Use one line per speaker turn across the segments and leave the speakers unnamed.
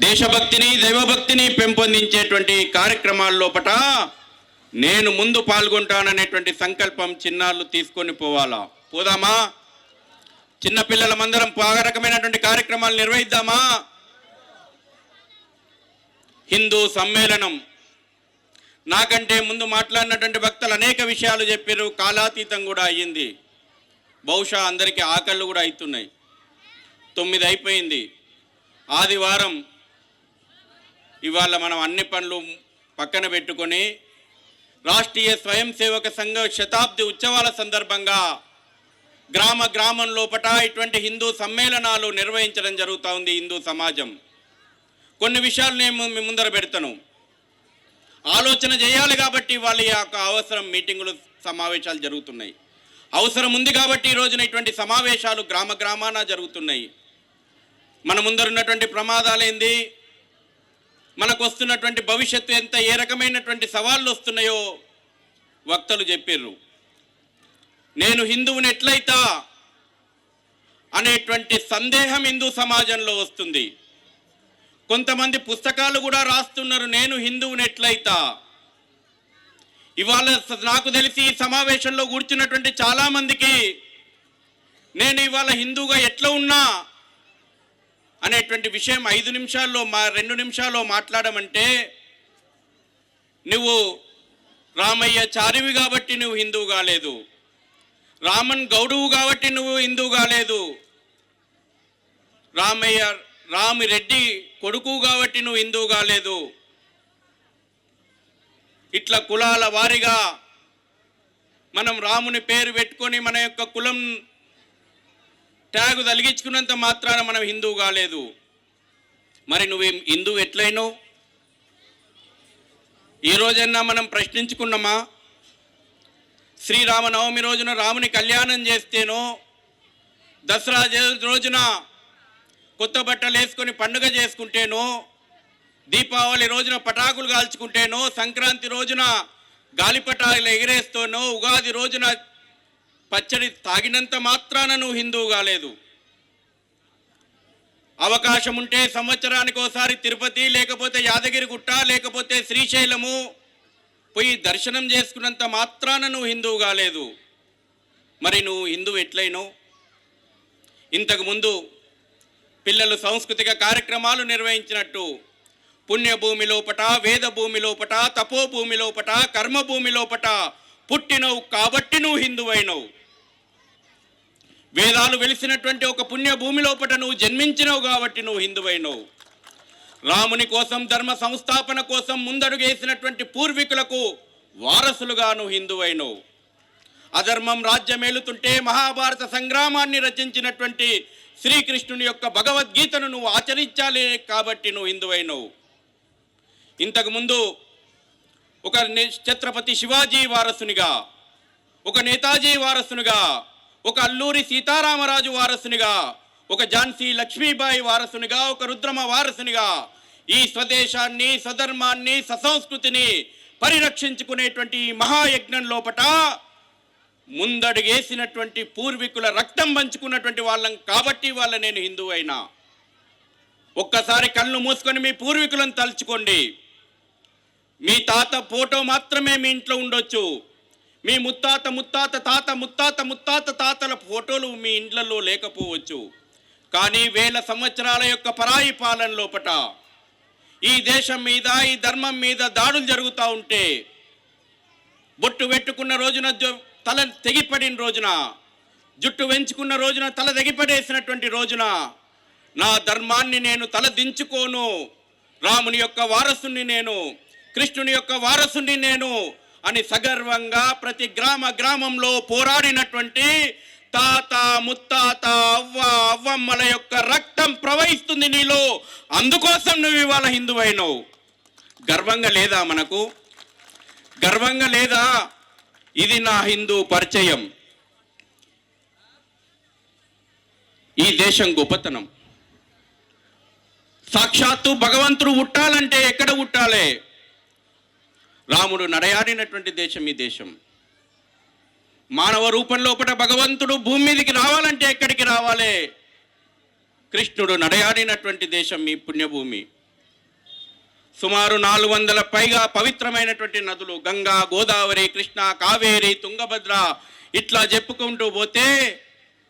దేశభక్తిని దైవభక్తిని పెంపొందించేటువంటి కార్యక్రమాల్లోపట నేను ముందు పాల్గొంటాననేటువంటి సంకల్పం చిన్నాళ్ళు తీసుకొని పోదామా? చిన్నపిల్లలమందరం ఆ రకమైనటువంటి కార్యక్రమాలు నిర్వహిద్దామా? హిందూ సమ్మేళనం నాకంటే ముందు మాట్లాడినటువంటి వక్తలు అనేక విషయాలు చెప్పారు. కాలాతీతం కూడా అయ్యింది. బహుశా అందరికీ ఆకళ్ళు కూడా అవుతున్నాయి. 9 అయిపోయింది. ఆదివారం. ఇవాళ మనం అన్ని పనులు పక్కన పెట్టుకొని రాష్ట్రీయ స్వయం సేవక సంఘ శతాబ్ది ఉత్సవాల సందర్భంగా గ్రామం లోపట ఇటువంటి హిందూ సమ్మేళనాలు నిర్వహించడం జరుగుతూ ఉంది. హిందూ సమాజం కొన్ని విషయాలు నేను మీ ముందర పెడతాను. ఆలోచన చేయాలి కాబట్టి వాళ్ళ యొక్క అవసరం మీటింగులు సమావేశాలు జరుగుతున్నాయి. అవసరం ఉంది కాబట్టి ఈ రోజున ఇటువంటి సమావేశాలు గ్రామాన జరుగుతున్నాయి. మన ముందరున్నటువంటి ప్రమాదాలు ఏంది, మనకు వస్తున్నటువంటి భవిష్యత్తు ఎంత, ఏ రకమైనటువంటి సవాళ్ళు వస్తున్నాయో వక్తలు చెప్పారు. నేను హిందువుని ఎట్లయితా అనేటువంటి సందేహం హిందూ సమాజంలో వస్తుంది. కొంతమంది పుస్తకాలు కూడా రాస్తున్నారు, నేను హిందువుని ఎట్లయితా. ఇవాళ నాకు తెలిసి ఈ సమావేశంలో కూర్చున్నటువంటి చాలామందికి నేను ఇవాళ హిందువుగా ఎట్లా ఉన్నా అనేటువంటి విషయం 5 నిమిషాల్లో 2 నిమిషాల్లో మాట్లాడమంటే, నువ్వు రామయ్య చారివి కాబట్టి నువ్వు హిందువు కాలేదు, రామన్ గౌడువు కాబట్టి నువ్వు హిందువు కాలేదు, రామిరెడ్డి కొడుకు కాబట్టి నువ్వు హిందువు కాలేదు. ఇట్లా కులాల వారిగా మనం రాముని పేరు పెట్టుకొని మన యొక్క కులం ట్యాగు తలిగించుకున్నంత మాత్రాన మనం హిందువు కాలేదు. మరి నువ్వు హిందువు ఎట్లయినావు? ఈ రోజన్నా మనం ప్రశ్నించుకున్నామా? శ్రీరామనవమి రోజున రాముని కళ్యాణం చేస్తేనో, దసరా రోజున కొత్త బట్టలు వేసుకొని పండుగ చేసుకుంటేనో, దీపావళి రోజున పటాకులు కాల్చుకుంటేనో, సంక్రాంతి రోజున గాలిపటాలు ఎగిరేస్తేనో, ఉగాది రోజున పచ్చడి తాగినంత మాత్రాన నువ్వు హిందువు కాలేదు. అవకాశం ఉంటే సంవత్సరానికి ఒకసారి తిరుపతి, లేకపోతే యాదగిరి గుట్ట, లేకపోతే శ్రీశైలము పోయి దర్శనం చేసుకున్నంత మాత్రాన నువ్వు హిందువు కాలేదు. మరి నువ్వు హిందువు ఎట్లయినావు? ఇంతకుముందు పిల్లలు సాంస్కృతిక కార్యక్రమాలు నిర్వహించినట్టు పుణ్యభూమి లోపట, వేదభూమి లోపట, తపోభూమి లోపట, కర్మభూమి లోపట పుట్టినవు కాబట్టి నువ్వు హిందువైనవు. వేదాలు వెలిసినటువంటి ఒక పుణ్యభూమి లోపట నువ్వు జన్మించినవు కాబట్టి నువ్వు హిందువైనవు. రాముని కోసం, ధర్మ సంస్థాపన కోసం ముందడుగేసినటువంటి పూర్వీకులకు వారసులుగా నువ్వు హిందువైనవు. అధర్మం రాజ్యమేలుతుంటే మహాభారత సంగ్రామాన్ని రచించినటువంటి శ్రీకృష్ణుని యొక్క భగవద్గీతను నువ్వు ఆచరించాలి కాబట్టి నువ్వు హిందువైనవు. ఇంతకుముందు ఒక ఛత్రపతి శివాజీ వారసునిగా, ఒక నేతాజీ వారసునిగా, ఒక అల్లూరి సీతారామరాజు వారసునిగా, ఒక ఝాన్సీ లక్ష్మీబాయి వారసునిగా, ఒక రుద్రమ వారసునిగా ఈ స్వదేశాన్ని, స్వధర్మాన్ని, ససంస్కృతిని పరిరక్షించుకునేటువంటి మహాయజ్ఞం లోపట ముందడుగేసినటువంటి పూర్వీకుల రక్తం పంచుకున్నటువంటి వాళ్ళం కాబట్టి వాళ్ళ నేను హిందువు అయినా. ఒక్కసారి కళ్ళు మూసుకొని మీ పూర్వీకులను తలుచుకోండి. మీ తాత ఫోటో మాత్రమే మీ ఇంట్లో ఉండొచ్చు. మీ ముత్తాత తాత ముత్తాత తాతల ఫోటోలు మీ ఇండ్లలో లేకపోవచ్చు. కానీ వేల సంవత్సరాల యొక్క పరాయి పాలన లోపట ఈ దేశం మీద, ఈ ధర్మం మీద దాడులు జరుగుతూ ఉంటే బొట్టు పెట్టుకున్న రోజున తల తెగిపడిన రోజున, జుట్టు వెంచుకున్న రోజున తల తెగిపడేసినటువంటి రోజున నా ధర్మాన్ని నేను తల దించుకోను, రాముని యొక్క వారసుని నేను, కృష్ణుని యొక్క వారసుని నేను అని సగర్వంగా ప్రతి గ్రామంలో పోరాడినటువంటి తాత ముత్తాత అవ్వమ్మల యొక్క రక్తం ప్రవహిస్తుంది నీలో. అందుకోసం నువ్వు ఇవాళ హిందువైనవు. గర్వంగా లేదా? మనకు గర్వంగా లేదా? ఇది నా హిందూ పరిచయం. ఈ దేశం గొప్పతనం. సాక్షాత్తు భగవంతుడు పుట్టాలంటే ఎక్కడ పుట్టాలి? రాముడు నడయాడినటువంటి దేశం ఈ దేశం. మానవ రూపంలో భగవంతుడు భూమి మీదకి రావాలంటే ఎక్కడికి రావాలి? కృష్ణుడు నడయాడినటువంటి దేశం ఈ పుణ్యభూమి. సుమారు 400 పైగా పవిత్రమైనటువంటి నదులు, గంగా, గోదావరి, కృష్ణ, కావేరి, తుంగభద్ర, ఇట్లా చెప్పుకుంటూ పోతే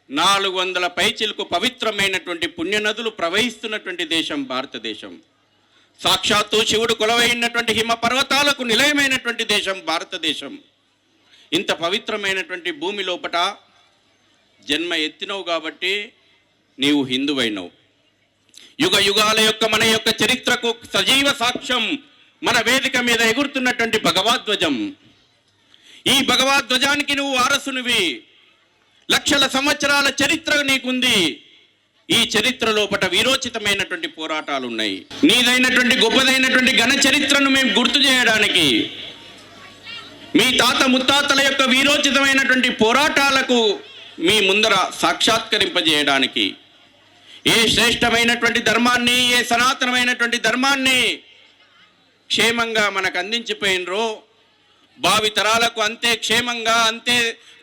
400 పైచిలకు పవిత్రమైనటువంటి పుణ్యనదులు ప్రవహిస్తున్నటువంటి దేశం భారతదేశం. సాక్షాత్తు శివుడు కొలవైనటువంటి హిమ పర్వతాలకు నిలయమైనటువంటి దేశం భారతదేశం. ఇంత పవిత్రమైనటువంటి భూమి లోపట జన్మ ఎత్తినవు కాబట్టి నీవు హిందువైనవు. యుగ యుగాల యొక్క మన యొక్క చరిత్రకు సజీవ సాక్ష్యం మన వేదిక మీద ఎగురుతున్నటువంటి భగవద్ధ్వజం. ఈ భగవద్ధ్వజానికి నువ్వు వారసునివి. లక్షల సంవత్సరాల చరిత్ర నీకుంది. ఈ చరిత్ర లోపట వీరోచితమైనటువంటి పోరాటాలు ఉన్నాయి. నీదైనటువంటి గొప్పదైనటువంటి ఘన చరిత్రను మేము గుర్తు చేయడానికి, మీ తాత ముత్తాతల యొక్క వీరోచితమైనటువంటి పోరాటాలకు మీ ముందర సాక్షాత్కరింపజేయడానికి, ఏ శ్రేష్టమైనటువంటి ధర్మాన్ని, ఏ సనాతనమైనటువంటి ధర్మాన్ని క్షేమంగా మనకు అందించిపోయినరో, భావి తరాలకు అంతే క్షేమంగా, అంతే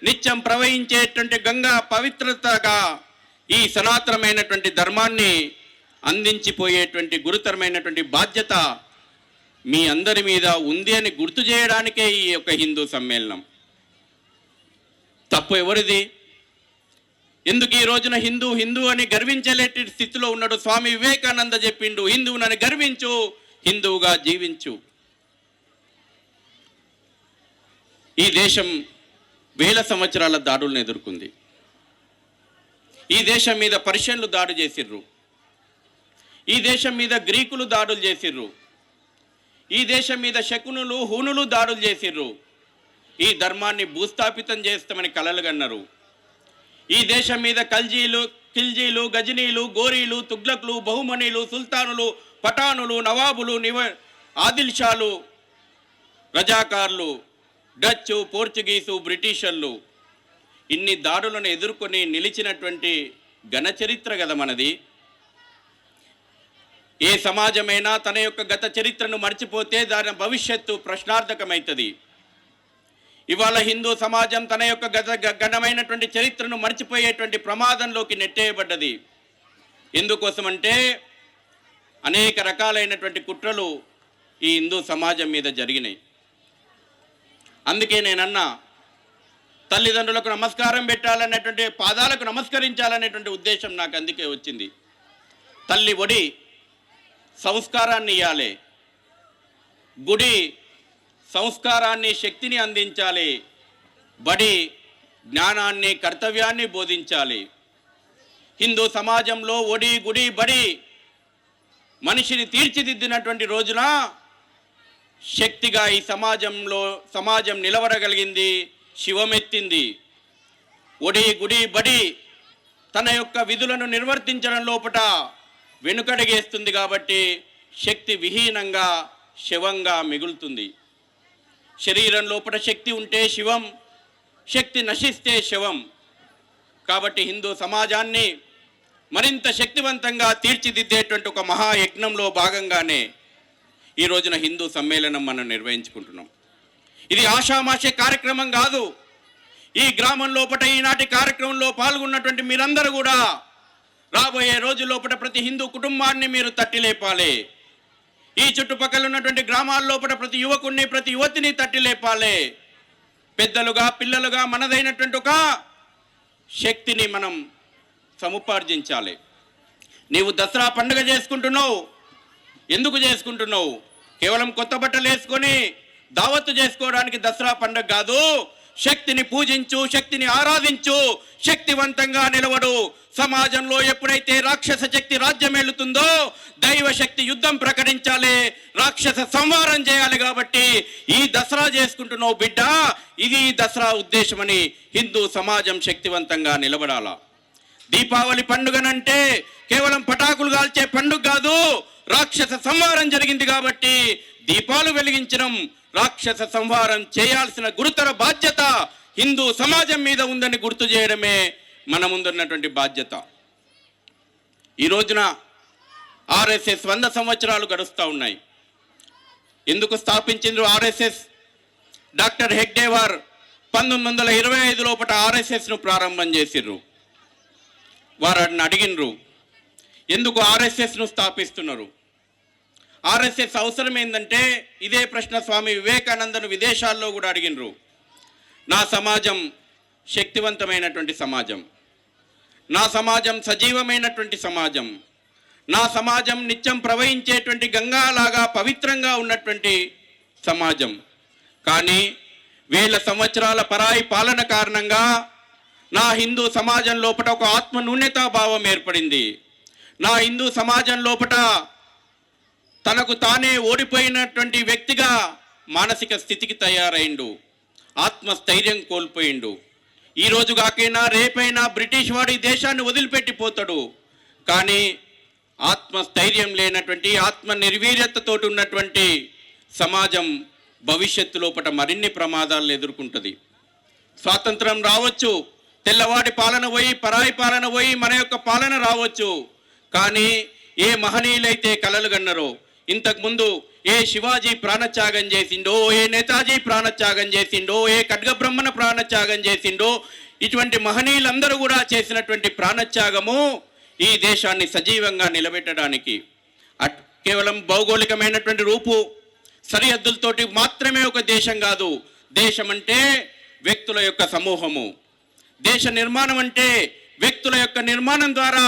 నిత్యం ప్రవహించేటువంటి గంగా పవిత్రతగా ఈ సనాతనమైనటువంటి ధర్మాన్ని అందించిపోయేటువంటి గురుతరమైనటువంటి బాధ్యత మీ అందరి మీద ఉంది అని గుర్తు చేయడానికే ఈ యొక్క హిందూ సమ్మేళనం. తప్పు ఎవరిది? ఎందుకు ఈ రోజున హిందూ హిందూ అని గర్వించలేటి స్థితిలో ఉన్నాడు? స్వామి వివేకానంద చెప్పిండు, హిందువునని గర్వించు, హిందువుగా జీవించు. ఈ దేశం వేల సంవత్సరాల దాడులను ఎదుర్కొంది. ఈ దేశం మీద పర్షియన్లు దాడి చేసిర్రు. ఈ దేశం మీద గ్రీకులు దాడులు చేసిర్రు. ఈ దేశం మీద శకునులు, హూనులు దాడులు చేసిర్రు. ఈ ధర్మాన్ని భూస్థాపితం చేస్తామని కలలుగన్నారు. ఈ దేశం మీద ఖిల్జీలు, గజనీలు, గోరీలు, తుగ్లక్లు, బహుమనీలు, సుల్తానులు, పఠానులు, నవాబులు, ఆదిల్ షాలు, రజాకార్లు, డచ్, పోర్చుగీసు, బ్రిటిషర్లు ఇన్ని దాడులను ఎదుర్కొని నిలిచినటువంటి ఘన చరిత్ర కదా మనది. ఏ సమాజమైనా తన యొక్క గత చరిత్రను మర్చిపోతే దాని భవిష్యత్తు ప్రశ్నార్థకమవుతుంది. ఇవాళ హిందూ సమాజం తన యొక్క ఘనమైనటువంటి చరిత్రను మర్చిపోయేటువంటి ప్రమాదంలోకి నెట్టేయబడ్డది. ఎందుకోసమంటే అనేక రకాలైనటువంటి కుట్రలు ఈ హిందూ సమాజం మీద జరిగినాయి. అందుకే నేనన్నా, తల్లిదండ్రులకు నమస్కారం పెట్టాలనేటువంటి, పాదాలకు నమస్కరించాలనేటువంటి ఉద్దేశం నాకు అందుకే వచ్చింది. తల్లి ఒడి సంస్కారాన్ని ఇవ్వాలి, గుడి సంస్కారాన్ని, శక్తిని అందించాలి, బడి జ్ఞానాన్ని, కర్తవ్యాన్ని బోధించాలి. హిందూ సమాజంలో ఒడి, గుడి, బడి మనిషిని తీర్చిదిద్దినటువంటి రోజున శక్తిగా ఈ సమాజం నిలబడగలిగింది, శివమెత్తింది. ఒడి, గుడి, బడి తన యొక్క విధులను నిర్వర్తించడం లోపట వెనుకడుగేస్తుంది కాబట్టి శక్తి విహీనంగా, శవంగా మిగులుతుంది. శరీరం లోపల శక్తి ఉంటే శివం, శక్తి నశిస్తే శవం. కాబట్టి హిందూ సమాజాన్ని మరింత శక్తివంతంగా తీర్చిదిద్దేటువంటి ఒక మహాయజ్ఞంలో భాగంగానే ఈ రోజున హిందూ సమ్మేళనం మనం నిర్వహించుకుంటున్నాం. ఇది ఆషామాషే కార్యక్రమం కాదు. ఈ గ్రామం లోపల ఈనాటి కార్యక్రమంలో పాల్గొన్నటువంటి మీరందరూ కూడా రాబోయే రోజు లోపల ప్రతి హిందూ కుటుంబాన్ని మీరు తట్టి లేపాలి. ఈ చుట్టుపక్కల ఉన్నటువంటి గ్రామాల లోపల ప్రతి యువకుడిని, ప్రతి యువతిని తట్టి లేపాలి. పెద్దలుగా, పిల్లలుగా మనదైనటువంటి ఒక శక్తిని మనం సముపార్జించాలి. నీవు దసరా పండుగ చేసుకుంటున్నావు, ఎందుకు చేసుకుంటున్నావు? కేవలం కొత్త బట్టలు వేసుకొని దావత్తు చేసుకోవడానికి దసరా పండుగ కాదు. శక్తిని పూజించు, శక్తిని ఆరాధించు, శక్తివంతంగా నిలవడు. సమాజంలో ఎప్పుడైతే రాక్షస శక్తి రాజ్యం ఏలుతుందో దైవ శక్తి యుద్ధం ప్రకటించాలి, రాక్షస సంహారం చేయాలి. కాబట్టి ఈ దసరా చేసుకుంటున్నావు బిడ్డ, ఇది దసరా ఉద్దేశమని హిందూ సమాజం శక్తివంతంగా నిలబడాలా. దీపావళి పండుగనంటే కేవలం పటాకులు కాల్చే పండుగ కాదు, రాక్షస సంహారం జరిగింది కాబట్టి దీపాలు వెలిగించడం, రాక్షస సంహారం చేయాల్సిన గురుతర బాధ్యత హిందూ సమాజం మీద ఉందని గుర్తు చేయడమే మన ముందున్నటువంటి బాధ్యత. ఈ రోజున ఆర్ఎస్ఎస్ 100 సంవత్సరాలు గడుస్తూ ఉన్నాయి. ఎందుకు స్థాపించిండ్రు ఆర్ఎస్ఎస్? డాక్టర్ హెగ్డేవార్ 1925 లోపల ఆర్ఎస్ఎస్ను ప్రారంభం చేసిర్రు. వారిని అడిగినరు, ఎందుకు ఆర్ఎస్ఎస్ను స్థాపిస్తున్నారు? ఆర్ఎస్ఎస్ అవసరం ఏంటంటే ఇదే ప్రశ్న స్వామి వివేకానందను విదేశాల్లో కూడా అడిగినరు. నా సమాజం శక్తివంతమైనటువంటి సమాజం, నా సమాజం సజీవమైనటువంటి సమాజం, నా సమాజం నిత్యం ప్రవహించేటువంటి గంగాలాగా పవిత్రంగా ఉన్నటువంటి సమాజం. కానీ 1000 సంవత్సరాల పరాయి పాలన కారణంగా నా హిందూ సమాజం లోపల ఒక ఆత్మ న్యూనతాభావం ఏర్పడింది. నా హిందూ సమాజం లోపల తనకు తానే ఓడిపోయినటువంటి వ్యక్తిగా మానసిక స్థితికి తయారైండు, ఆత్మస్థైర్యం కోల్పోయిండు. ఈరోజు కాకైనా రేపైనా బ్రిటిష్ వాడి దేశాన్ని వదిలిపెట్టిపోతాడు. కానీ ఆత్మస్థైర్యం లేనటువంటి, ఆత్మ నిర్వీర్యతతో ఉన్నటువంటి సమాజం భవిష్యత్తు లోపల మరిన్ని ప్రమాదాలను ఎదుర్కొంటుంది. స్వాతంత్రం రావచ్చు, తెల్లవాడి పాలన పోయి పరాయి పాలన పోయి మన యొక్క పాలన రావచ్చు. కానీ ఏ మహనీయులైతే కలలు కన్నరో, ఇంతకుముందు ఏ శివాజీ ప్రాణత్యాగం చేసిండో, ఏ నేతాజీ ప్రాణత్యాగం చేసిండో, ఏ ఖడ్గబ్రహ్మణ ప్రాణత్యాగం చేసిండో, ఇటువంటి మహనీయులందరూ కూడా చేసినటువంటి ప్రాణత్యాగము ఈ దేశాన్ని సజీవంగా నిలబెట్టడానికి. కేవలం భౌగోళికమైనటువంటి రూపు సరిహద్దులతోటి మాత్రమే ఒక దేశం కాదు. దేశం అంటే వ్యక్తుల యొక్క సమూహము. దేశ నిర్మాణం అంటే వ్యక్తుల యొక్క నిర్మాణం ద్వారా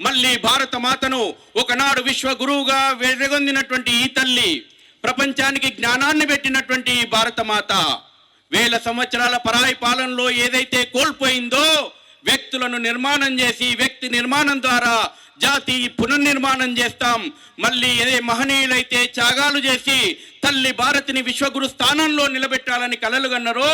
మళ్ళీ భారత మాతను ఒకనాడు విశ్వగురువుగా వెలుగొందినటువంటి ఈ తల్లి, ప్రపంచానికి జ్ఞానాన్ని పెట్టినటువంటి ఈ భారత మాత 1000 సంవత్సరాల పరాయి పాలనలో ఏదైతే కోల్పోయిందో, వ్యక్తులను నిర్మాణం చేసి వ్యక్తి నిర్మాణం ద్వారా జాతి పునర్నిర్మాణం చేస్తాం. మళ్ళీ ఏ మహనీయులైతే త్యాగాలు చేసి తల్లి భారతిని విశ్వగురు స్థానంలో నిలబెట్టాలని కలలు కన్నారో,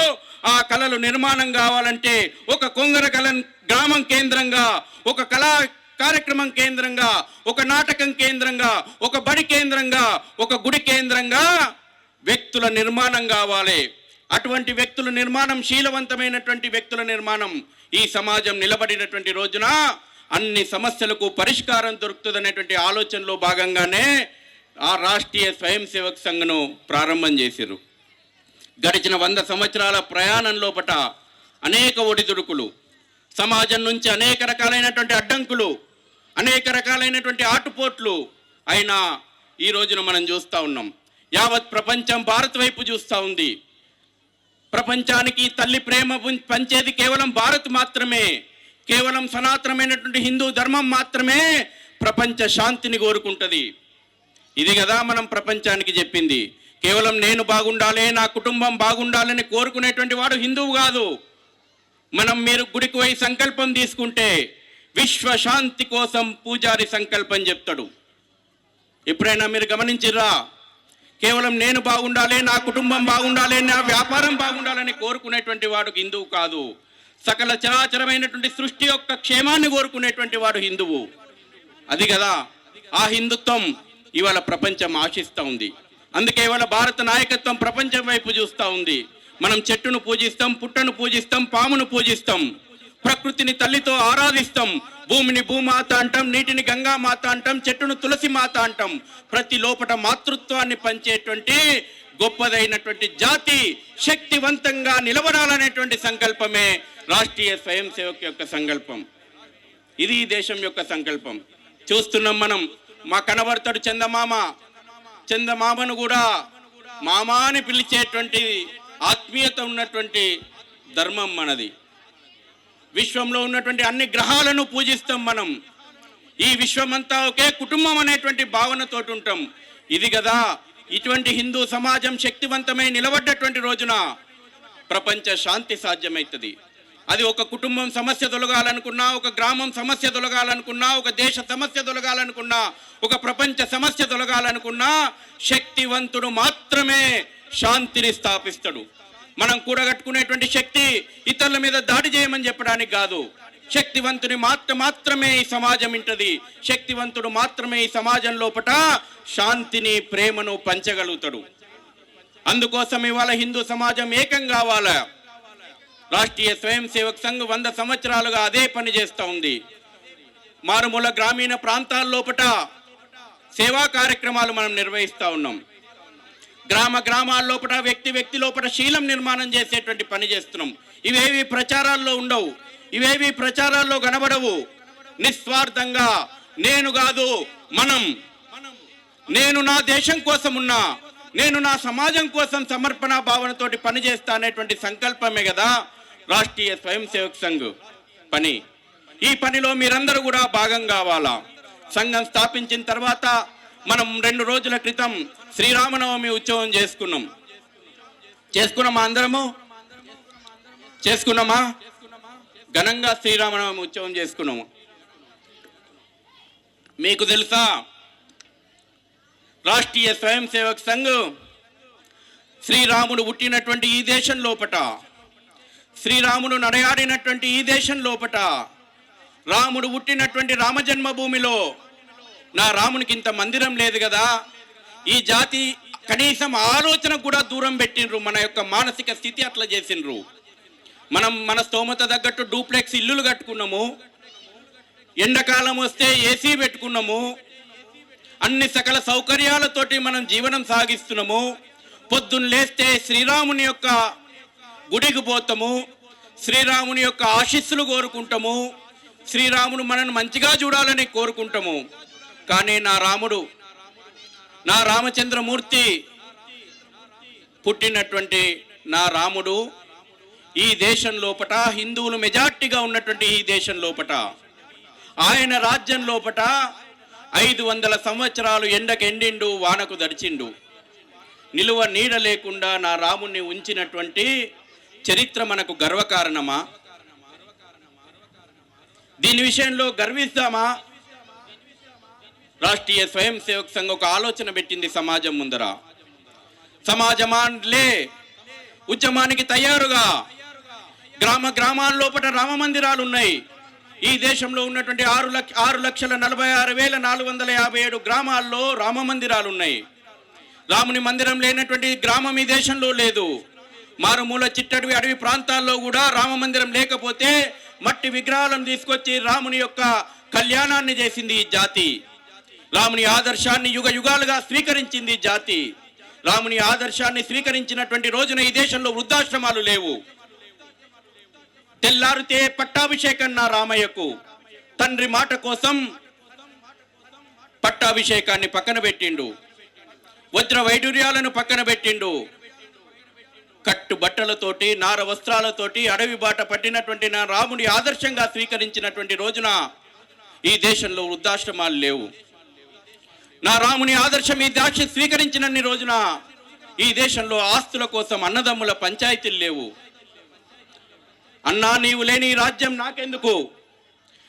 ఆ కలలు నిర్మాణం కావాలంటే ఒక కొంగర కళ గ్రామం కేంద్రంగా, ఒక కళా కార్యక్రమం కేంద్రంగా, ఒక నాటకం కేంద్రంగా, ఒక బడి కేంద్రంగా, ఒక గుడి కేంద్రంగా వ్యక్తుల నిర్మాణం కావాలి. అటువంటి వ్యక్తుల నిర్మాణం, శీలవంతమైనటువంటి వ్యక్తుల నిర్మాణం ఈ సమాజం నిలబడినటువంటి రోజున అన్ని సమస్యలకు పరిష్కారం దొరుకుతుందనేటువంటి ఆలోచనలో భాగంగానే ఆ రాష్ట్రీయ స్వయం సేవక్ సంఘ్ను ప్రారంభం చేశారు. గడిచిన 100 సంవత్సరాల ప్రయాణం లోపట అనేక ఒడిదుడుకులు, సమాజం నుంచి అనేక రకాలైనటువంటి అడ్డంకులు, అనేక రకాలైనటువంటి ఆటుపోట్లు అయినా ఈ రోజున మనం చూస్తూ ఉన్నాం. యావత్ ప్రపంచం భారత్ వైపు చూస్తూ ఉంది. ప్రపంచానికి తల్లి ప్రేమ పంచేది కేవలం భారత్ మాత్రమే. కేవలం సనాతనమైనటువంటి హిందూ ధర్మం మాత్రమే ప్రపంచ శాంతిని కోరుకుంటుంది. ఇది కదా మనం ప్రపంచానికి చెప్పింది. కేవలం నేను బాగుండాలి, నా కుటుంబం బాగుండాలని కోరుకునేటువంటి వాడు హిందువు కాదు. మీరు గుడికి పోయి సంకల్పం తీసుకుంటే విశ్వశాంతి కోసం పూజారి సంకల్పం చెప్తాడు. ఎప్పుడైనా మీరు గమనించిర్రా? కేవలం నేను బాగుండాలి, నా కుటుంబం బాగుండాలి, నా వ్యాపారం బాగుండాలని కోరుకునేటువంటి వాడు హిందువు కాదు. సకల చరాచరమైనటువంటి సృష్టి యొక్క క్షేమాన్ని కోరుకునేటువంటి వాడు హిందువు. అది కదా ఆ హిందుత్వం ఇవాళ ప్రపంచం ఆశిస్తూ ఉంది. అందుకే ఇవాళ భారత నాయకత్వం ప్రపంచం వైపు చూస్తూ ఉంది. మనం చెట్టును పూజిస్తాం, పుట్టను పూజిస్తాం, పామును పూజిస్తాం, ప్రకృతిని తల్లితో ఆరాధిస్తాం, భూమిని భూమాత అంటాం, నీటిని గంగా మాత అంటాం, చెట్టును తులసి మాత అంటాం. ప్రతి లోపట మాతృత్వాన్ని పంచేటువంటి గొప్పదైనటువంటి జాతి శక్తివంతంగా నిలబడాలనేటువంటి సంకల్పమే రాష్ట్రీయ స్వయం సేవక్ యొక్క సంకల్పం. ఇది ఈ దేశం యొక్క సంకల్పం. చూస్తున్నాం మనం. మా కనబడతాడు చందమామ, చందమామను కూడా మామా అని పిలిచేటువంటి ఆత్మీయత ఉన్నటువంటి ధర్మం మనది. విశ్వంలో ఉన్నటువంటి అన్ని గ్రహాలను పూజిస్తాం మనం. ఈ విశ్వమంతా ఒకే కుటుంబం అనేటువంటి భావనతో ఉంటాం. ఇది కదా ఇటువంటి హిందూ సమాజం శక్తివంతమై నిలబడ్డటువంటి రోజున ప్రపంచ శాంతి సాధ్యమవుతుంది. అది ఒక కుటుంబం సమస్య తొలగాలనుకున్నా, ఒక గ్రామం సమస్య తొలగాలనుకున్నా, ఒక దేశ సమస్య తొలగాలనుకున్నా, ఒక ప్రపంచ సమస్య తొలగాలనుకున్నా శక్తివంతుడు మాత్రమే శాంతిని స్థాపిస్తాడు. మనం కూడగట్టుకునేటువంటి శక్తి ఇతరుల మీద దాడి చేయమని చెప్పడానికి కాదు. శక్తివంతుని మాత్రమే ఈ సమాజం ఇంటది. శక్తివంతుడు మాత్రమే ఈ సమాజం లోపట శాంతిని, ప్రేమను పంచగలుగుతాడు. అందుకోసం ఇవాళ హిందూ సమాజం ఏకం కావాలా. రాష్ట్రీయ స్వయం సేవక్ సంఘ్ 100 సంవత్సరాలుగా అదే పని చేస్తూ ఉంది. మారుమూల గ్రామీణ ప్రాంతాల లోపట సేవా కార్యక్రమాలు మనం నిర్వహిస్తూ ఉన్నాం. గ్రామ గ్రామాల లోపల వ్యక్తి లోపల శీలం నిర్మాణం చేసేటువంటి పని చేస్తున్నాం. ఇవేవి ప్రచారాల్లో ఉండవు, ఇవేవి ప్రచారాల్లో కనబడవు. నిస్వార్థంగా నేను కాదు మనం, నేను నా దేశం కోసం ఉన్నా, నేను నా సమాజం కోసం సమర్పణ భావనతోటి పనిచేస్తా అనేటువంటి సంకల్పమే కదా రాష్ట్రీయ స్వయం సేవక్ సంఘ్ పని. ఈ పనిలో మీరందరూ కూడా భాగం కావాలా. సంఘం స్థాపించిన తర్వాత మనం 2 రోజుల క్రితం శ్రీరామనవమి ఉత్సవం చేసుకున్నామా? అందరము చేసుకున్నామా? ఘనంగా శ్రీరామనవమి ఉత్సవం చేసుకున్నాము. మీకు తెలుసా, రాష్ట్రీయ స్వయం సేవక్ సంఘ్ శ్రీరాముడు పుట్టినటువంటి ఈ దేశం లోపట, శ్రీరాముడు నడయాడినటువంటి ఈ దేశం లోపట, రాముడు పుట్టినటువంటి రామజన్మభూమిలో నా రామునికి ఇంత మందిరం లేదు కదా. ఈ జాతి కనీసం ఆలోచన కూడా దూరం పెట్టినరు. మన యొక్క మానసిక స్థితి అట్లా చేసినరు. మనం మన స్తోమత తగ్గట్టు డూప్లెక్స్ ఇల్లులు కట్టుకున్నాము, ఎండాకాలం వస్తే ఏసీ పెట్టుకున్నాము, అన్ని సకల సౌకర్యాలతోటి మనం జీవనం సాగిస్తున్నాము. పొద్దున్న లేస్తే శ్రీరాముని యొక్క గుడికి పోతాము, శ్రీరాముని యొక్క ఆశీస్సులు కోరుకుంటాము, శ్రీరాముడు మనల్ని మంచిగా చూడాలని కోరుకుంటాము. కానీ నా రాముడు, నా రామచంద్రమూర్తి పుట్టినటువంటి నా రాముడు ఈ దేశం లోపట, హిందువులు మెజార్టీగా ఉన్నటువంటి ఈ దేశం లోపట, ఆయన రాజ్యం లోపట 500 సంవత్సరాలు ఎండకెండిండు, వానకు దడిచిండు. నిలువ నీడ లేకుండా నా రాముణ్ణి ఉంచినటువంటి చరిత్ర మనకు గర్వకారణమా? దీని విషయంలో గర్విస్తామా? రాష్ట్రీయ స్వయం సేవక్ సంఘ్ ఒక ఆలోచన పెట్టింది సమాజం ముందర. సమాజమాన్లే ఉద్యమానికి తయారుగా గ్రామ గ్రామాల లోపల రామ మందిరాలు ఉన్నాయి. ఈ దేశంలో ఉన్నటువంటి 6,46,457 గ్రామాల్లో రామ మందిరాలు ఉన్నాయి. రాముని మందిరం లేనటువంటి గ్రామం ఈ దేశంలో లేదు. మారుమూల చిట్టడవి అడవి ప్రాంతాల్లో కూడా రామ మందిరం లేకపోతే మట్టి విగ్రహాలను తీసుకొచ్చి రాముని యొక్క కళ్యాణాన్ని చేసింది ఈ జాతి. రాముని ఆదర్శాన్ని యుగ యుగాలుగా స్వీకరించింది ఈ జాతి. రాముని ఆదర్శాన్ని స్వీకరించినటువంటి రోజున ఈ దేశంలో వృద్ధాశ్రమాలు లేవు. తెల్లారితే పట్టాభిషేకం నా రామయ్యకు. తండ్రి మాట కోసం పట్టాభిషేకాన్ని పక్కన పెట్టిండు, వజ్ర వైడూర్యాలను పక్కన పెట్టిండు. కట్టు బట్టలతోటి, నార వస్త్రాలతోటి అడవి బాట పట్టినటువంటి నా రాముడి ఆదర్శంగా స్వీకరించినటువంటి రోజున ఈ దేశంలో వృద్ధాశ్రమాలు లేవు. నా రాముని ఆదర్శం ఈ దేశ స్వీకరించినన్ని రోజున ఈ దేశంలో ఆస్తుల కోసం అన్నదమ్ముల పంచాయతీలు లేవు. అన్నా, నీవు లేని ఈ రాజ్యం నాకెందుకు,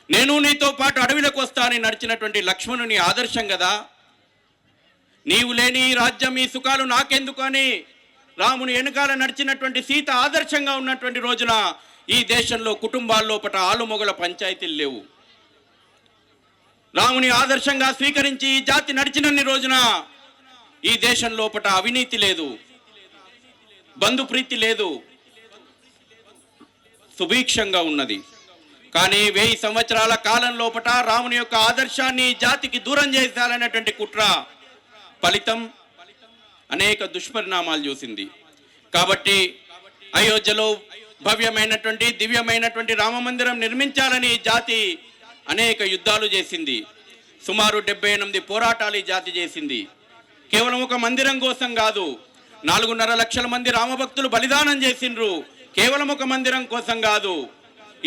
నేను నీతో పాటు అడవిలోకి వస్తానని నడిచినటువంటి లక్ష్మణుని ఆదర్శం కదా. నీవు లేని ఈ రాజ్యం, ఈ సుఖాలు నాకెందుకు అని రాముని వెనుకాల నడిచినటువంటి సీత ఆదర్శంగా ఉన్నటువంటి రోజున ఈ దేశంలో కుటుంబాల్లోపట ఆలుమొగల పంచాయతీలు లేవు. రాముని ఆదర్శంగా స్వీకరించి ఈ జాతి నడిచినన్ని రోజున ఈ దేశం లోపట అవినీతి లేదు, బంధుప్రీతి లేదు, సుభిక్షంగా ఉన్నది. కానీ 1000 సంవత్సరాల కాలం లోపట రాముని యొక్క ఆదర్శాన్ని జాతికి దూరం చేశాలనేటువంటి కుట్ర ఫలితం అనేక దుష్పరిణామాలు చూసింది. కాబట్టి అయోధ్యలో భవ్యమైనటువంటి దివ్యమైనటువంటి రామ మందిరం నిర్మించాలని జాతి అనేక యుద్ధాలు చేసింది. సుమారు 78 పోరాటాలు ఈ జాతి చేసింది. కేవలం ఒక మందిరం కోసం కాదు, 4.5 లక్షల మంది రామభక్తులు బలిదానం చేసిండ్రు. కేవలం ఒక మందిరం కోసం కాదు,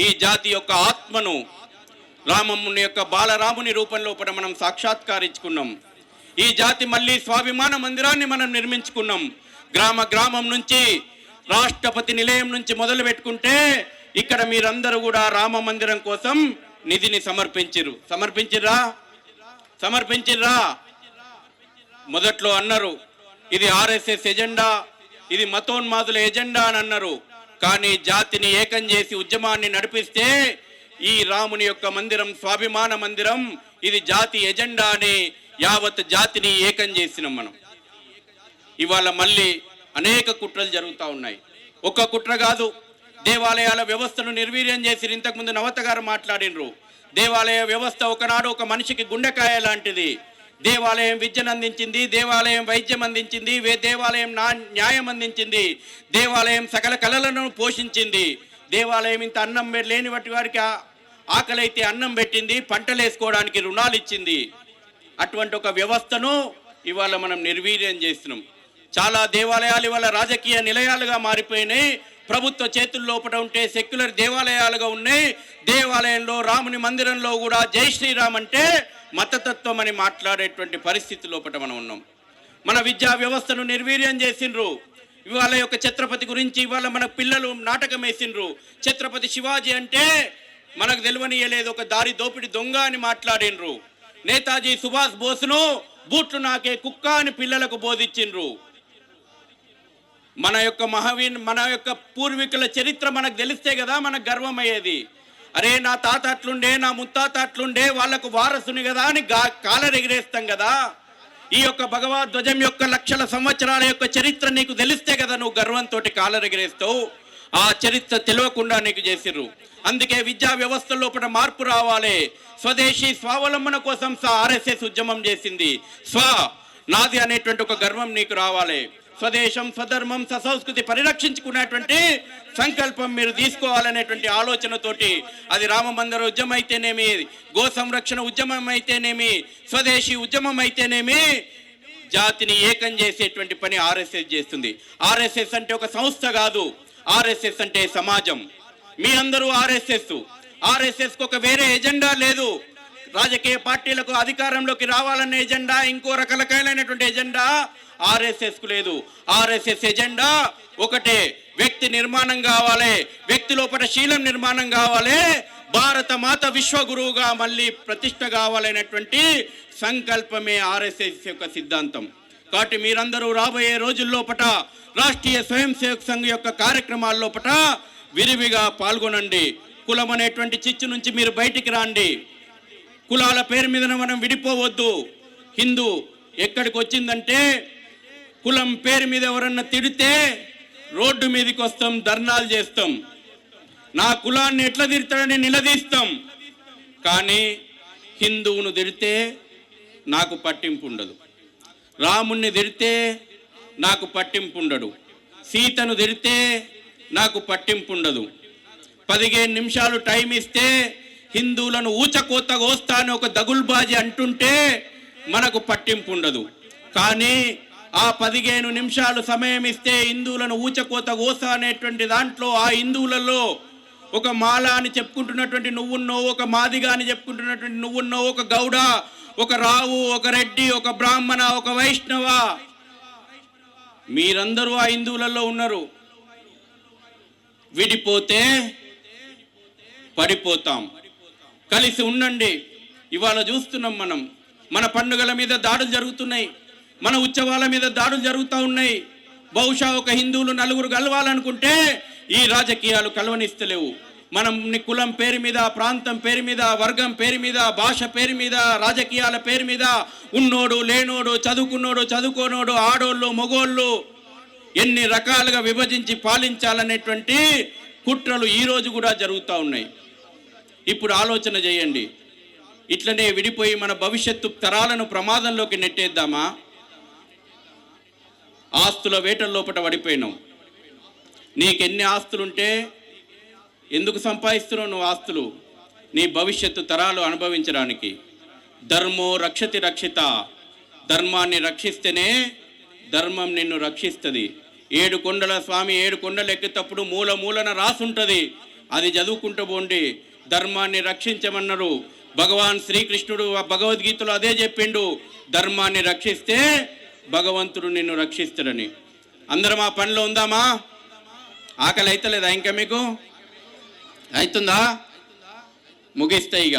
ఈ జాతి యొక్క ఆత్మను రామముని యొక్క బాలరాముని రూపంలో మనం సాక్షాత్కరించుకున్నాం. ఈ జాతి మళ్ళీ స్వాభిమాన మందిరాన్ని మనం నిర్మించుకున్నాం. గ్రామ గ్రామం నుంచి, రాష్ట్రపతి నిలయం నుంచి మొదలు పెట్టుకుంటే ఇక్కడ మీరందరూ కూడా రామ మందిరం కోసం నిధిని సమర్పించిర్రా. మొదట్లో అన్నారు ఇది ఆర్ఎస్ఎస్ ఎజెండా, ఇది మతోన్మాదుల ఎజెండా అని అన్నారు. కానీ జాతిని ఏకం చేసి ఉద్యమాన్ని నడిపిస్తే ఈ రాముని యొక్క మందిరం స్వాభిమాన మందిరం, ఇది జాతి ఎజెండా అని యావత్ జాతిని ఏకం చేసినాం మనం. ఇవాళ మళ్ళీ అనేక కుట్రలు జరుగుతూ ఉన్నాయి. ఒక్క కుట్ర కాదు, దేవాలయాల వ్యవస్థను నిర్వీర్యం చేసి ఇంతకుముందు నవత గారు మాట్లాడినరు. దేవాలయ వ్యవస్థ ఒకనాడు ఒక మనిషికి గుండెకాయ లాంటిది. దేవాలయం విద్యను అందించింది, దేవాలయం వైద్యం అందించింది, దేవాలయం న్యాయం అందించింది, దేవాలయం సకల కళలను పోషించింది, దేవాలయం ఇంత అన్నం లేని వాటి వారికి ఆకలి అయితే అన్నం పెట్టింది, పంటలు వేసుకోవడానికి రుణాలు ఇచ్చింది. అటువంటి ఒక వ్యవస్థను ఇవాళ మనం నిర్వీర్యం చేస్తున్నాం. చాలా దేవాలయాలు ఇవాళ రాజకీయ నిలయాలుగా మారిపోయినాయి. ప్రభుత్వ చేతుల లోపల ఉంటే సెక్యులర్ దేవాలయాలుగా ఉన్నాయి. దేవాలయంలో రాముని మందిరంలో కూడా జై శ్రీరామ్ అంటే మతతత్వం అని మాట్లాడేటువంటి పరిస్థితి లోపల మనం ఉన్నాం. మన విద్యా వ్యవస్థను నిర్వీర్యం చేసిండ్రు. ఇవాళ యొక్క ఛత్రపతి గురించి ఇవాళ మన పిల్లలు నాటకం వేసిండ్రు. ఛత్రపతి శివాజీ అంటే మనకు తెలియనియలేదు, ఒక దారి దోపిడి దొంగ అని మాట్లాడినరు. నేతాజీ సుభాష్ బోస్ను బూట్లు నాకే కుక్క అని పిల్లలకు బోధించిండ్రు. మన యొక్క పూర్వీకుల చరిత్ర మనకు తెలిస్తే కదా మనకు గర్వం అయ్యేది. అరే నా తాత అట్లుండే, నా ముత్తాత అట్లుండే, వాళ్లకు వారసుని కదా అని కాలర్ ఎగిరేస్తాం కదా. ఈ యొక్క భగవద్ధ్వజం యొక్క లక్షల సంవత్సరాల యొక్క చరిత్ర నీకు తెలిస్తే కదా నువ్వు గర్వంతో కాలర్ ఎగిరేస్తావు. ఆ చరిత్ర తెలియకుండా నీకు చేసిర్రు. అందుకే విద్యా వ్యవస్థ లోపల మార్పు రావాలి. స్వదేశీ స్వావలంబన కోసం ఆర్ఎస్ఎస్ ఉద్యమం చేసింది. నాది అనేటువంటి ఒక గర్వం నీకు రావాలి. స్వదేశం, స్వధర్మం, ససంస్కృతి పరిరక్షించుకునేటువంటి సంకల్పం మీరు తీసుకోవాలనేటువంటి ఆలోచనతోటి అది రామ మందిర ఉద్యమం అయితేనేమి, గో సంరక్షణ ఉద్యమం అయితేనేమి, స్వదేశీ ఉద్యమం అయితేనేమి, జాతిని ఏకం చేసేటువంటి పని ఆర్ఎస్ఎస్ చేస్తుంది. ఆర్ఎస్ఎస్ అంటే ఒక సంస్థ కాదు, ఆర్ఎస్ఎస్ అంటే సమాజం. మీ అందరూ ఆర్ఎస్ఎస్కు ఒక వేరే ఎజెండా లేదు. రాజకీయ పార్టీలకు అధికారంలోకి రావాలనే ఎజెండా, ఇంకో రకరకాలైనటువంటి ఎజెండా ఆర్ఎస్ఎస్కు లేదు. ఆర్ఎస్ఎస్ ఎజెండా ఒకటే, వ్యక్తి నిర్మాణం కావాలి, వ్యక్తి లోపల శీలం నిర్మాణం కావాలి, భారత మాత విశ్వగురువుగా మళ్ళీ ప్రతిష్ట కావాలనేటువంటి సంకల్పమే ఆర్ఎస్ఎస్ యొక్క సిద్ధాంతం. కాబట్టి మీరందరూ రాబోయే రోజుల్లోపట రాష్ట్రీయ స్వయం సేవక్ సంఘ్ యొక్క కార్యక్రమాల్లోపట విరివిగా పాల్గొనండి. కులం అనేటువంటి చిచ్చు నుంచి మీరు బయటికి రాండి. కులాల పేరు మీద మనం విడిపోవద్దు. హిందూ ఎక్కడికి వచ్చిందంటే కులం పేరు మీద ఎవరన్నా తిడితే రోడ్డు మీదకి వస్తాం, ధర్నాలు చేస్తాం, నా కులాన్ని ఎట్లా తిడతాడని నిలదీస్తాం. కానీ హిందువును తిడితే నాకు పట్టింపు ఉండదు, రాముణ్ణి తిడితే నాకు పట్టింపు ఉండడు, సీతను తిడితే నాకు పట్టింపు ఉండదు. 15 నిమిషాలు టైం ఇస్తే హిందువులను ఊచకోత కోస్తా అని ఒక దగుల్బాజీ అంటుంటే మనకు పట్టింపు ఉండదు. కానీ ఆ 15 నిమిషాలు సమయం ఇస్తే హిందువులను ఊచకోత కోస అనేటువంటి దాంట్లో ఆ హిందువులలో ఒక మాల అని చెప్పుకుంటున్నటువంటి నువ్వున్నావు, ఒక మాదిగా అని చెప్పుకుంటున్నటువంటి నువ్వున్నావు, ఒక గౌడ, ఒక రావు, ఒక రెడ్డి, ఒక బ్రాహ్మణ, ఒక వైష్ణవ, మీరందరూ ఆ హిందువులలో ఉన్నారు. విడిపోతే పడిపోతాం. కలిసి ఉండండి. ఇవాళ చూస్తున్నాం మనం, మన పండుగల మీద దాడులు జరుగుతున్నాయి, మన ఉత్సవాల మీద దాడులు జరుగుతూ ఉన్నాయి. బహుశా ఒక హిందువులు నలుగురు కలవాలనుకుంటే ఈ రాజకీయాలు కలవనిస్తలేవు. మనం కులం పేరు మీద, ప్రాంతం పేరు మీద, వర్గం పేరు మీద, భాష పేరు మీద, రాజకీయాల పేరు మీద ఉన్నోడు లేనోడు, చదువుకున్నోడు చదువుకోనోడు, ఆడోళ్ళు మగోళ్ళు ఎన్ని రకాలుగా విభజించి పాలించాలనేటువంటి కుట్రలు ఈరోజు కూడా జరుగుతూ ఉన్నాయి. ఇప్పుడు ఆలోచన చేయండి, ఇట్లనే విడిపోయి మన భవిష్యత్తు తరాలను ప్రమాదంలోకి నెట్టేద్దామా? ఆస్తుల వేటల్లోపట పడిపోయినాం. నీకెన్ని ఆస్తులుంటే ఎందుకు సంపాదిస్తున్నావు నువ్వు ఆస్తులు? నీ భవిష్యత్తు తరాలు అనుభవించడానికి. ధర్మో రక్షతి రక్షిత, ధర్మాన్ని రక్షిస్తేనే ధర్మం నిన్ను రక్షిస్తుంది. 7 కొండల స్వామి 7 కొండలు ఎక్కేటప్పుడు మూల మూలన రాసుంటుంది, అది చదువుకుంటూ పోండి. ధర్మాన్ని రక్షించమన్నారు భగవాన్ శ్రీకృష్ణుడు. భగవద్గీతలో అదే చెప్పిండు, ధర్మాన్ని రక్షిస్తే భగవంతుడు నిన్ను రక్షిస్తాడని. అందరం ఆ పనిలో ఉందామా? ఆకలి అవుతలేదా? ఇంకా మీకు అవుతుందా? ముగిస్తే ఇక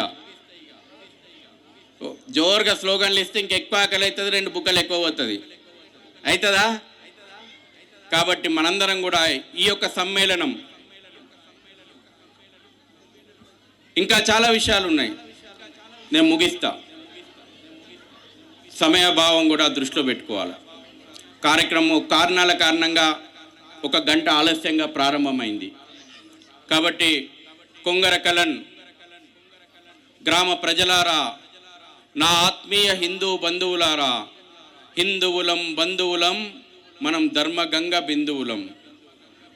జోరుగా స్లోగన్లు ఇస్తే ఇంకెక్కువ ఆకలి అవుతుంది, 2 బుక్కలు ఎక్కువ పోతుంది. అవుతుందా? కాబట్టి మనందరం కూడా ఈ యొక్క సమ్మేళనం, ఇంకా చాలా విషయాలు ఉన్నాయి, నేను ముగిస్తా. సమయభావం కూడా దృష్టిలో పెట్టుకోవాలి. కార్యక్రమం కారణాల కారణంగా 1 గంట ఆలస్యంగా ప్రారంభమైంది. కాబట్టి కొంగరకలన్ గ్రామ ప్రజలారా, నా ఆత్మీయ హిందూ బంధువులారా, హిందువులం బంధువులం, మనం ధర్మగంగ బిందువులం.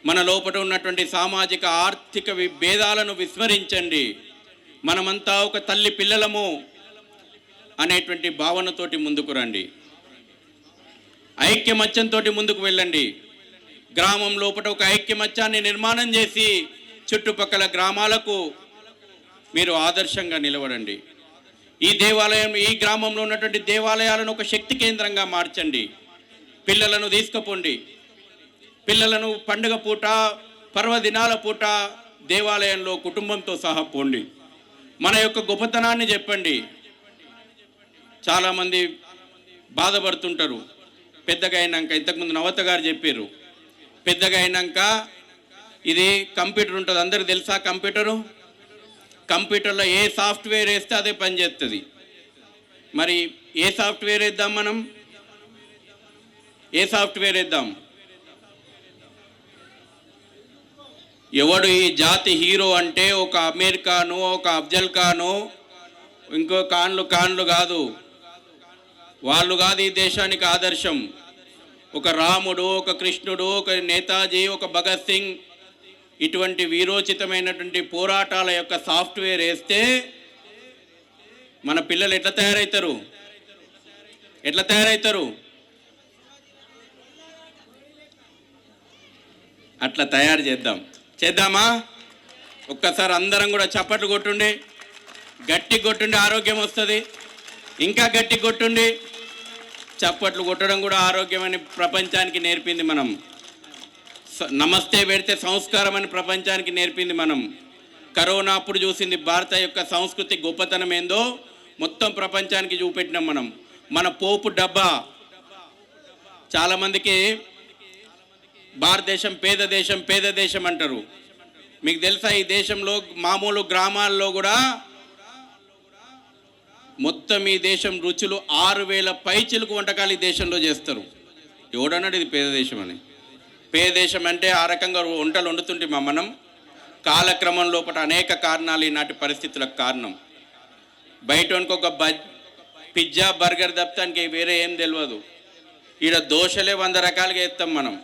మన లోపల ఉన్నటువంటి సామాజిక ఆర్థిక భేదాలను విస్మరించండి. మనమంతా ఒక తల్లి పిల్లలము అనేటువంటి భావనతోటి ముందుకు రండి. ఐక్యమత్యంతో ముందుకు వెళ్ళండి. గ్రామం లోపల ఒక ఐక్యమత్యాన్ని నిర్మాణం చేసి చుట్టుపక్కల గ్రామాలకు మీరు ఆదర్శంగా నిలబడండి. ఈ దేవాలయం, ఈ గ్రామంలో ఉన్నటువంటి దేవాలయాలను ఒక శక్తి కేంద్రంగా మార్చండి. పిల్లలను తీసుకుపోండి. పిల్లలను పండుగ పూట, పర్వదినాల పూట దేవాలయంలో కుటుంబంతో సహా పోండి. మన యొక్క గొప్పతనాన్ని చెప్పండి. చాలామంది బాధపడుతుంటారు పెద్దగా అయినాక. ఇంతకుముందు నవత గారు చెప్పారు, పెద్దగా అయినాక ఇది కంప్యూటర్ ఉంటుంది. అందరికి తెలుసా కంప్యూటరు? కంప్యూటర్లో ఏ సాఫ్ట్వేర్ వేస్తే అదే పనిచేస్తుంది. మరి ఏ సాఫ్ట్వేర్ వేద్దాం? మనం ఏ సాఫ్ట్వేర్ వేద్దాం? ఎవడు ఈ జాతి హీరో అంటే ఒక అమీర్ ఖాను, ఒక అఫ్జల్ ఖాను, ఇంకో ఖాన్లు కాదు. వాళ్ళు కాదు ఈ దేశానికి ఆదర్శం. ఒక రాముడు, ఒక కృష్ణుడు, ఒక నేతాజీ, ఒక భగత్ సింగ్, ఇటువంటి వీరోచితమైనటువంటి పోరాటాల యొక్క సాఫ్ట్వేర్ వేస్తే మన పిల్లలు ఎట్లా తయారవుతారు? అట్లా తయారు చేద్దామా? ఒక్కసారి అందరం కూడా చప్పట్లు కొట్టుండి, గట్టి కొట్టుండి, ఆరోగ్యం వస్తుంది. ఇంకా గట్టి కొట్టుండి. చప్పట్లు కొట్టడం కూడా ఆరోగ్యమని ప్రపంచానికి నేర్పింది మనం. నమస్తే పెడితే సంస్కారం అని ప్రపంచానికి నేర్పింది మనం. కరోనా అప్పుడు చూసింది భారత యొక్క సంస్కృతి గొప్పతనం ఏందో మొత్తం ప్రపంచానికి చూపెట్టినాం మనం. మన పోపు డబ్బా. చాలామందికి భారతదేశం పేద దేశం అంటారు. మీకు తెలుసా ఈ దేశంలో మామూలు గ్రామాల్లో కూడా మొత్తం ఈ దేశం రుచులు 6,000 పైచిలకు వంటకాలు ఈ దేశంలో చేస్తారు. ఎవడన్నాడు ఇది పేద దేశం అని? పేద దేశం అంటే ఆ రకంగా వంటలు వండుతుంటే మనం కాలక్రమం లోపల అనేక కారణాలు ఈనాటి పరిస్థితులకు కారణం. బయటకి ఒక పిజ్జా బర్గర్ తప్పడానికి వేరే ఏం తెలియదు. ఈడ దోశలే 100 రకాలుగా వేస్తాం మనం.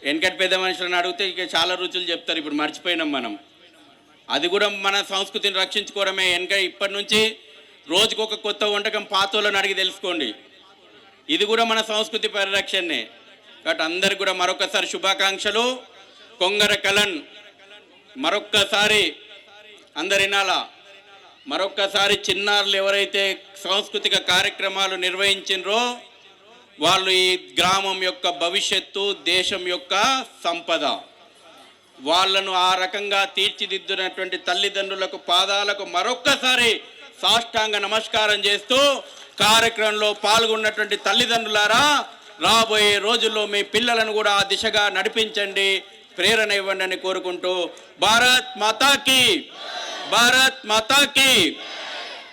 వెనకటి పెద్ద మనుషులను అడిగితే ఇక చాలా రుచులు చెప్తారు. ఇప్పుడు మర్చిపోయినాం మనం. అది కూడా మన సంస్కృతిని రక్షించుకోవడమే. ఇప్పటి నుంచి రోజుకు ఒక కొత్త వంటకం పాతోళ్ళని అడిగి తెలుసుకోండి. ఇది కూడా మన సంస్కృతి పరిరక్షణే. కాబట్టి అందరికి కూడా మరొకసారి శుభాకాంక్షలు. కొంగర కలన్ మరొక్కసారి అందరి వినాలా. మరొక్కసారి చిన్నారులు ఎవరైతే సాంస్కృతిక కార్యక్రమాలు నిర్వహించినరో వాళ్ళు ఈ గ్రామం యొక్క భవిష్యత్తు, దేశం యొక్క సంపద. వాళ్ళను ఆ రకంగా తీర్చిదిద్దినటువంటి తల్లిదండ్రులకు పాదాలకు మరొక్కసారి సాష్టాంగ నమస్కారం చేస్తూ కార్యక్రమంలో పాల్గొన్నటువంటి తల్లిదండ్రులారా, రాబోయే రోజుల్లో మీ పిల్లలను కూడా ఆ దిశగా నడిపించండి, ప్రేరణ ఇవ్వండి అని కోరుకుంటూ భారత్ మాతాకి.